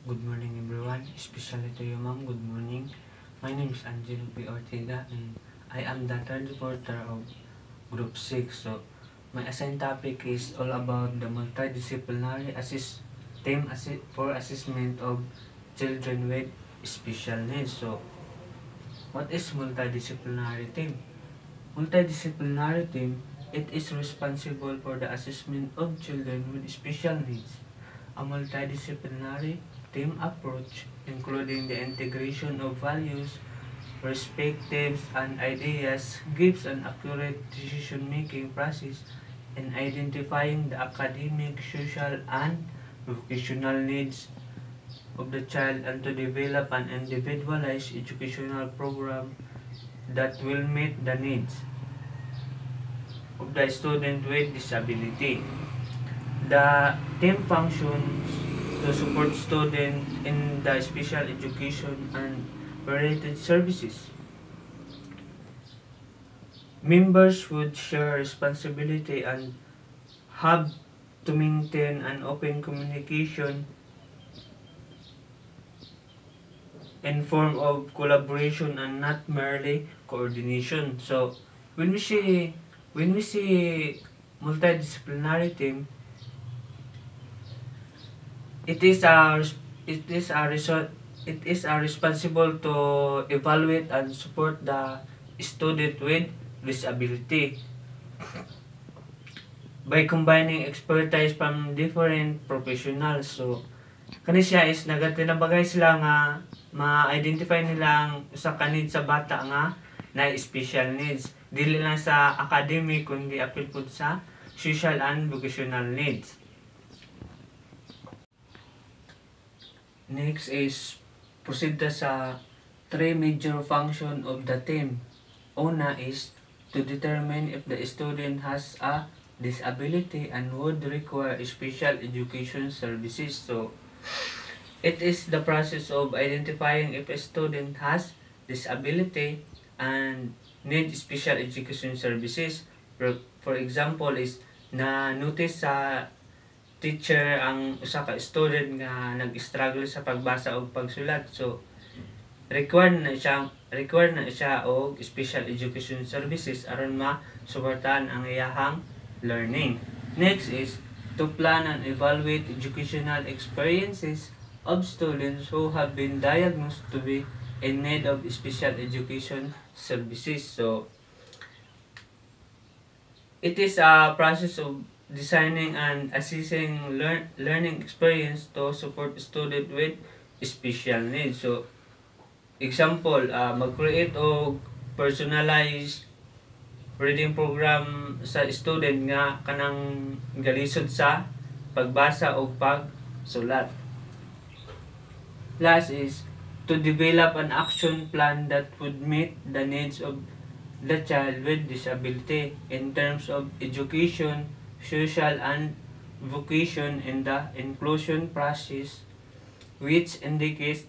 Good morning everyone, especially to you ma'am, good morning. My name is Angelo P. Ortega and I am the third reporter of Group 6. So, my assigned topic is all about the multidisciplinary team for assessment of children with special needs. So, what is multidisciplinary team? Multidisciplinary team, it is responsible for the assessment of children with special needs. A multidisciplinary team approach, including the integration of values, perspectives, and ideas, gives an accurate decision-making process in identifying the academic, social, and vocational needs of the child and to develop an individualized educational program that will meet the needs of the student with disability. The team functions to support students in the special education and related services. Members would share responsibility and have to maintain an open communication in form of collaboration and not merely coordination. So when we see multidisciplinary team, it is responsible to evaluate and support the student with disability by combining expertise from different professionals. So kani siya is nagatinabagay sila nga ma-identify nila ang usa ka need sa bata nga na special needs, dili lang sa academic kundi apil pud sa social and vocational needs. Next is proceed ta sa three major function of the team. Una is to determine if the student has a disability and would require special education services. So it is the process of identifying if a student has disability and need special education services. For example is na notice sa teacher ang usa ka student nga nag-struggle sa pagbasa o pagsulat. So required na siya og special education services aron ma-suportahan ang iyahang learning. Next is to plan and evaluate educational experiences of students who have been diagnosed to be in need of special education services. So it is a process of designing and assessing learning experience to support student with special needs. So example, mag-create og personalized reading program sa student nga kanang galisod sa pagbasa o pagsulat. Last is to develop an action plan that would meet the needs of the child with disability in terms of education, social, and vocation in the inclusion process, which indicates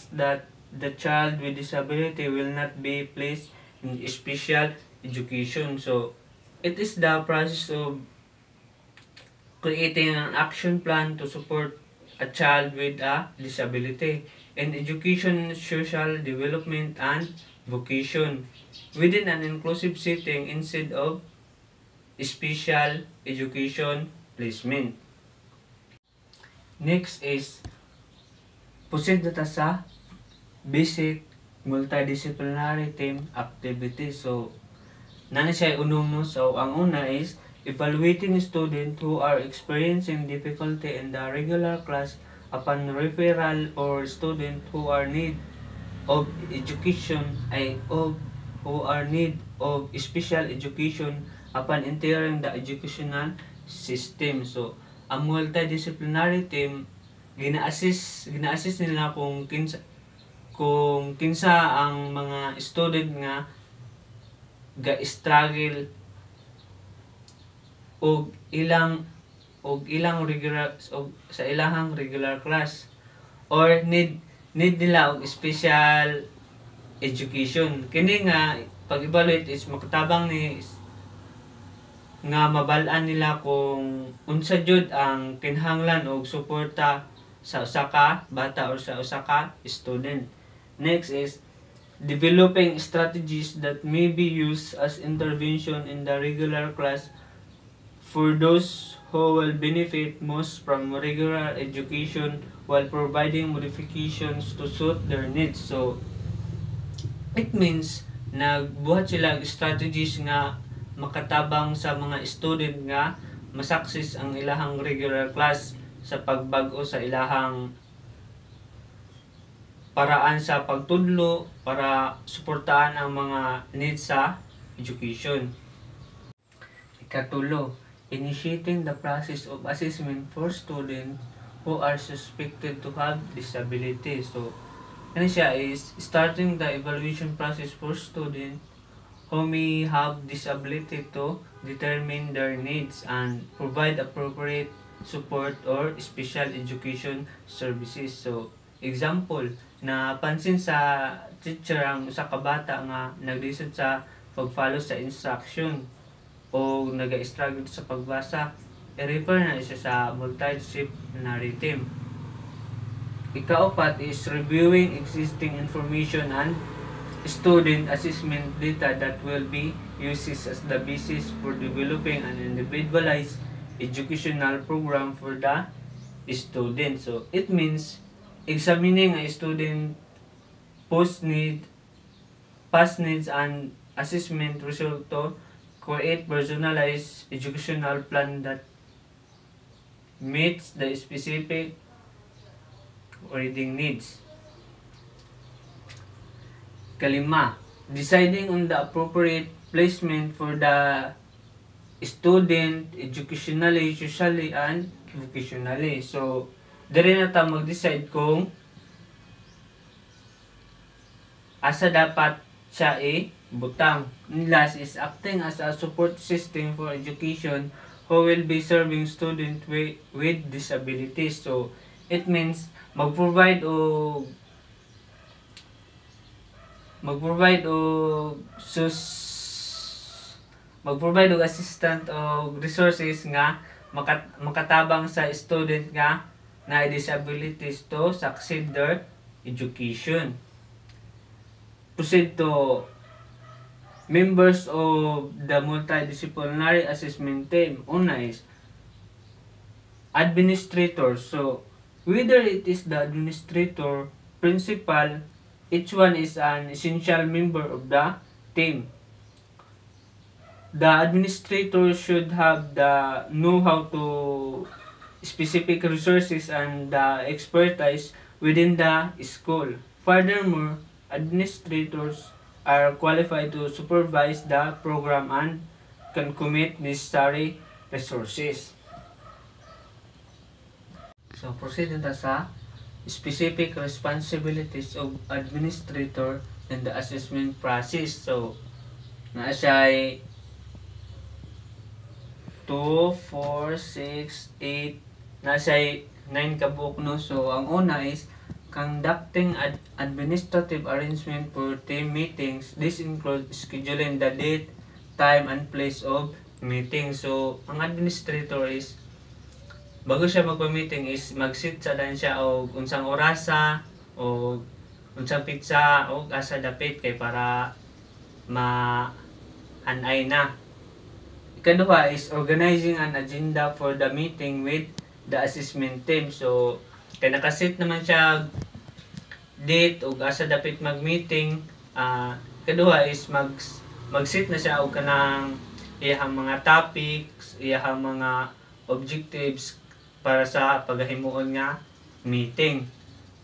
that the child with disability will not be placed in special education. So it is the process of creating an action plan to support a child with a disability in education, social development, and vocation within an inclusive setting instead of special education placement. Next is proceed ta sa basic multidisciplinary team activity. So nani siya unong no. So ang una is evaluating students who are experiencing difficulty in the regular class upon referral or student who are need of education who are need of special education upon entering the educational system. So ang multidisciplinary team gina-assist nila kung kinsa ang mga student nga ga-struggle og ilang regular sa ilahang regular class or need nila og special education. Kini nga pag-evaluate is makatabang ni nga mabal-an nila kung unsa jud ang kinahanglan og suporta sa usa ka bata or sa usa ka student. Next is developing strategies that may be used as intervention in the regular class for those who will benefit most from regular education while providing modifications to suit their needs. So, it means nagbuhat sila og strategies nga makatabang sa mga student nga masaksis ang ilahang regular class sa pagbag-o sa ilahang paraan sa pagtudlo para suportahan ang mga needs sa education. Ikatulo, initiating the process of assessment for students who are suspected to have disability. So, ano siya is starting the evaluation process for students who may have disability to determine their needs and provide appropriate support or special education services. So, example, napansin sa teacher ang usa ka bata nga naglisod sa pag-follow sa instruction o nag-struggle sa pagbasa, i-refer na siya sa multidisciplinary team. Ikaapat is reviewing existing information and student assessment data that will be used as the basis for developing an individualized educational program for the student. So, it means examining a student past needs and assessment result to create personalized educational plan that meets the specific reading needs. Kalima, deciding on the appropriate placement for the student educationally, socially, and vocationally. So, diri na ta mag-decide kung asa dapat siya butang. Last is acting as a support system for education who will be serving students with disabilities. So, it means mag-provide o assistant o resources nga makatabang sa student nga na disabilities to succeed their education. Proceed to members of the multidisciplinary assessment team. Una is administrator. So, whether it is the administrator, principal, each one is an essential member of the team. The administrator should have the know-how to specific resources and the expertise within the school. Furthermore, administrators are qualified to supervise the program and can commit necessary resources. So, proceed na sa specific responsibilities of administrator in the assessment process. So, na siya ay 2, 4, 6, 8, na siya ay 9 kabuok, no? So, ang una is conducting administrative arrangement for team meetings. This includes scheduling the date, time, and place of meeting. So, ang administrator is bago siya magpa-meeting is mag-sit sa dan siya o unsang orasa o unsang pizza o asa dapit kay para ma-anay na. Ikaduha is organizing an agenda for the meeting with the assessment team. So, kaya nakasit naman siya date o asa dapit mag-meeting. Ikaduha is mag-sit na siya o kanang iyahang mga topics, iyahang mga objectives para sa paghimuon nga meeting.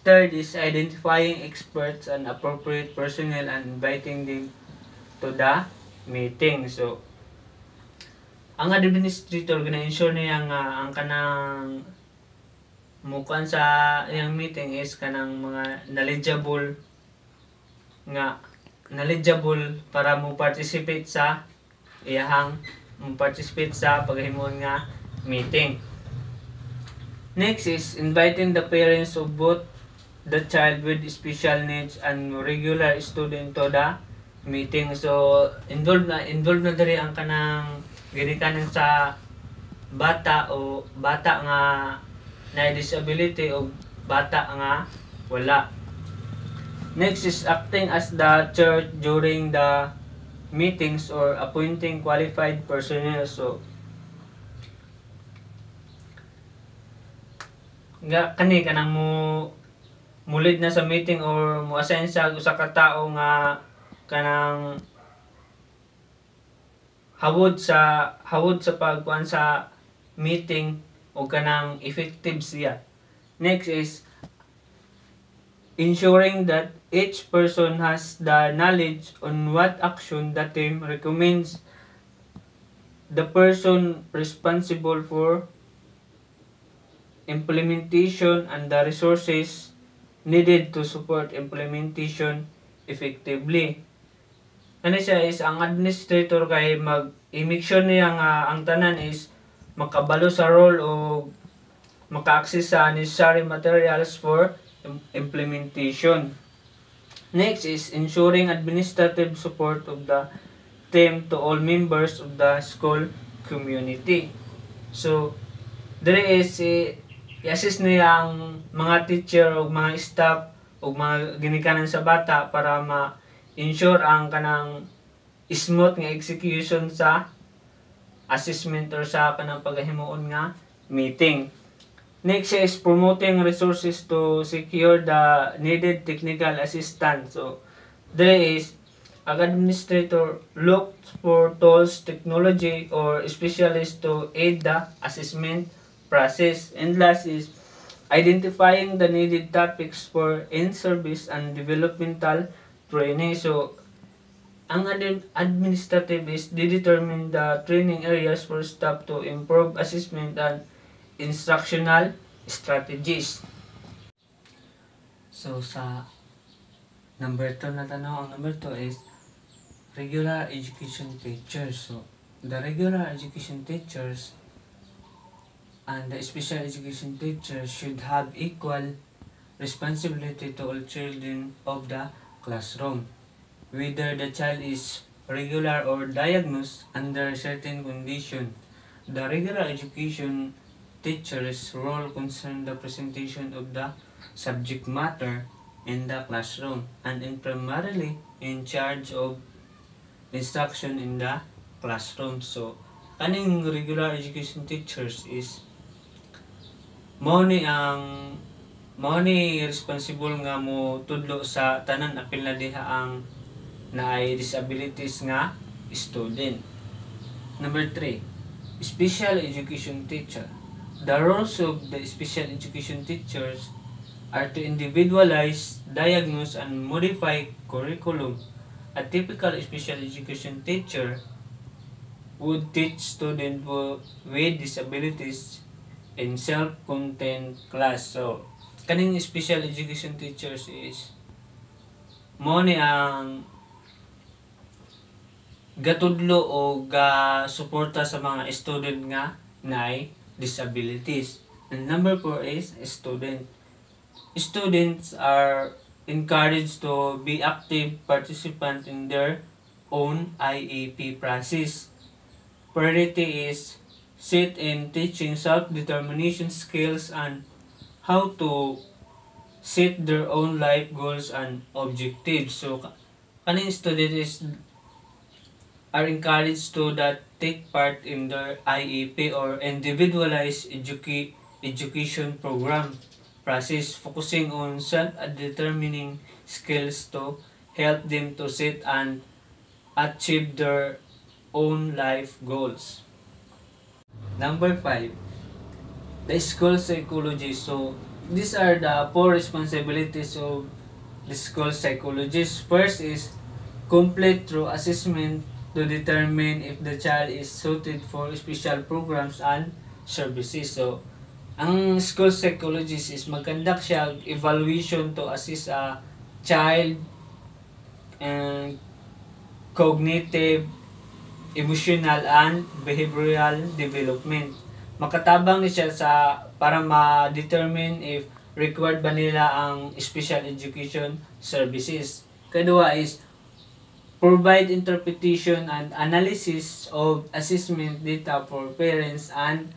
Third is identifying experts and appropriate personnel and inviting them to the meeting. So, ang administrator gina-ensure niya nga ang kanang mukan sa iyang meeting is kanang mga knowledgeable para mo participate sa paghimuon nga meeting. Next is inviting the parents of both the child with special needs and regular student to the meeting. So, involved na diri ang kanang ginikanan sa bata o bata nga na disability o bata nga wala. Next is acting as the chair during the meetings or appointing qualified personnel. So nga kani kanang mulid na sa meeting or mo assign sa usa ka tawo nga kanang hawod sa pagkuan sa meeting o kanang effective siya. Next is ensuring that each person has the knowledge on what action the team recommends the person responsible for implementation and the resources needed to support implementation effectively. Ano siya is ang administrator kay i-make sure niya nga ang tanan is makabalo sa role o maka-access sa necessary materials for implementation. Next is ensuring administrative support of the team to all members of the school community. So, there is i-assist niya ang mga teacher o mga staff o mga ginikanan sa bata para ma-ensure ang kanang smooth nga execution sa assessment or sa kanang paghimuon nga meeting. Next is promoting resources to secure the needed technical assistance. So, there is ang administrator looks for tools, technology, or specialists to aid the assessment process. And last is identifying the needed topics for in-service and developmental training. So, ang administrative is determine the training areas for staff to improve assessment and instructional strategies. So sa number 2 na tanong, ang number 2 is regular education teachers. So the regular education teachers and the special education teachers should have equal responsibility to all children of the classroom, whether the child is regular or diagnosed under certain condition. The regular education teacher's role concerns the presentation of the subject matter in the classroom and is primarily in charge of instruction in the classroom. So, kaning regular education teachers is mao ni responsible nga mo tudlo sa tanan apil na diha ang naay disabilities nga student. Number 3, special education teacher. The roles of the special education teachers are to individualize, diagnose, and modify curriculum. A typical special education teacher would teach students with disabilities in self-contained class. So, kaning special education teachers is mo ni ang gatudlo o ga-suporta sa mga student nga naay disabilities. And number 4 is student. Students are encouraged to be active participant in their own IEP process. Priority is set in teaching self-determination skills and how to set their own life goals and objectives. So, kaning students are encouraged to take part in their IEP or individualized education program process, focusing on self-determining skills to help them to set and achieve their own life goals. Number 5, the school psychologist. So, these are the 4 responsibilities of the school psychologist. First is complete through assessment to determine if the child is suited for special programs and services. So, ang school psychologist is mag-conduct siya evaluation to assist a child and cognitive, emotional, and behavioral development. Makatabang ni siya para ma-determine if required ba nila ang special education services. Kadua is provide interpretation and analysis of assessment data for parents and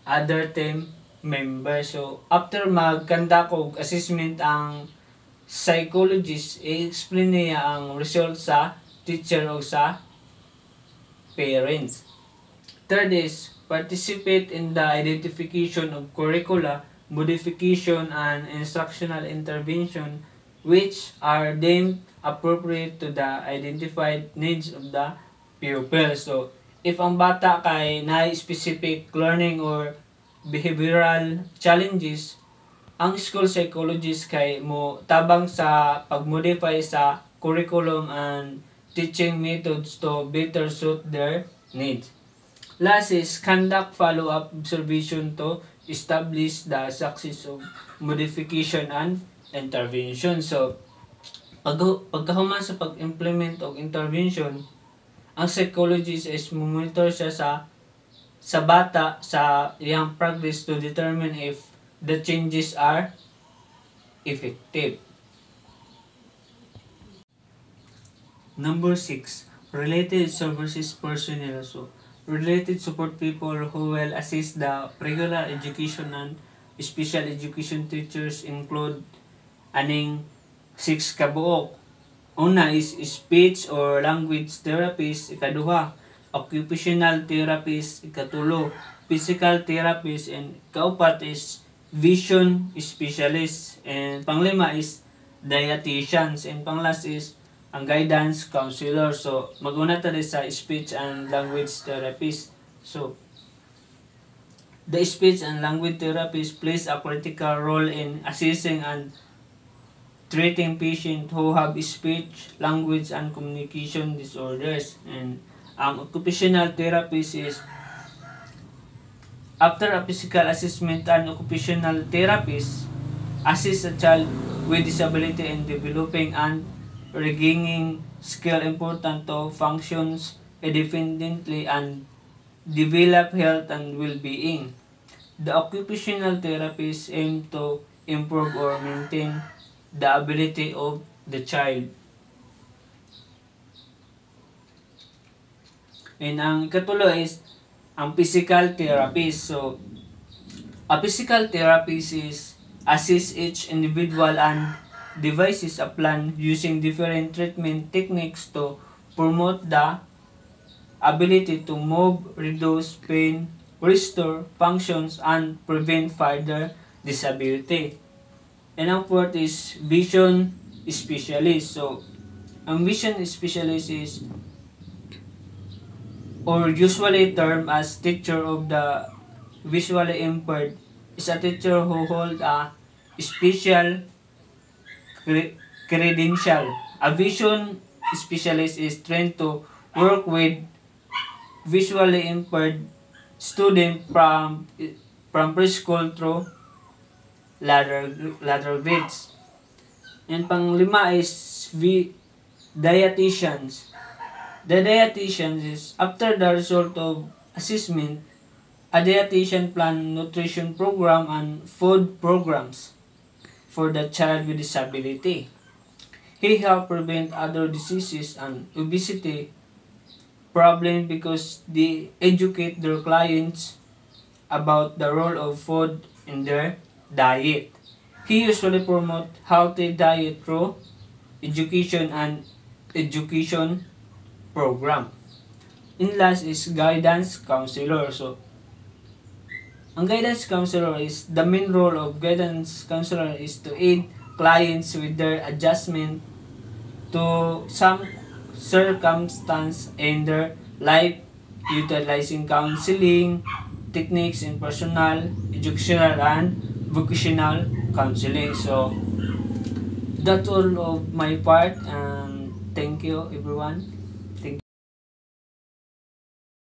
other team member. So, after mag-conduct og assessment ang psychologist, i-explain niya ang result sa teacher o sa parents. Third is, participate in the identification of curricula, modification, and instructional intervention which are deemed appropriate to the identified needs of the pupil. So, if ang bata kay na specific learning or behavioral challenges, ang school psychologist kay mo tabang sa pag-modify sa curriculum and teaching methods to better suit their needs. Last is conduct follow-up observation to establish the success of modification and intervention. So, pagkahuman sa pag-implement of intervention, ang psychologist is monitor siya sa bata sa iyang progress to determine if the changes are effective. Number 6, related services personnel. So, related support people who will assist the regular education and special education teachers include aning 6 kabuok. Una is speech or language therapist, ikaduha occupational therapist, ikatulo physical therapist, and kaupat is vision specialist, and panglima is dietitians, and panglas is ang guidance counselor. So maguna ta sa speech and language therapist. So the speech and language therapist plays a critical role in assessing and treating patients who have speech, language, and communication disorders. And ang occupational therapist is after a physical assessment, an occupational therapist assists a child with disability in developing and regaining skill important to functions independently and develop health and well-being. The occupational therapist aim to improve or maintain the ability of the child. And ang ikatulo is ang physical therapist. So, a physical therapist is assist each individual and devises a plan using different treatment techniques to promote the ability to move, reduce pain, restore functions, and prevent further disability. And ang fourth is vision specialist. So, ang vision specialist is or usually termed as teacher of the visually impaired is a teacher who hold a special credential. A vision specialist is trained to work with visually impaired student from preschool through later grades. And panglima is dietitians. The dietitian is after the result of assessment, a dietitian plan nutrition program and food programs for the child with disability. He help prevent other diseases and obesity problem because they educate their clients about the role of food in their diet. He usually promote healthy diet through education and education program. And last is guidance counselor. So, ang guidance counselor is the main role of guidance counselor is to aid clients with their adjustment to some circumstance in their life, utilizing counseling techniques in personal, educational, and vocational counseling. So, that's all of my part, and thank you everyone.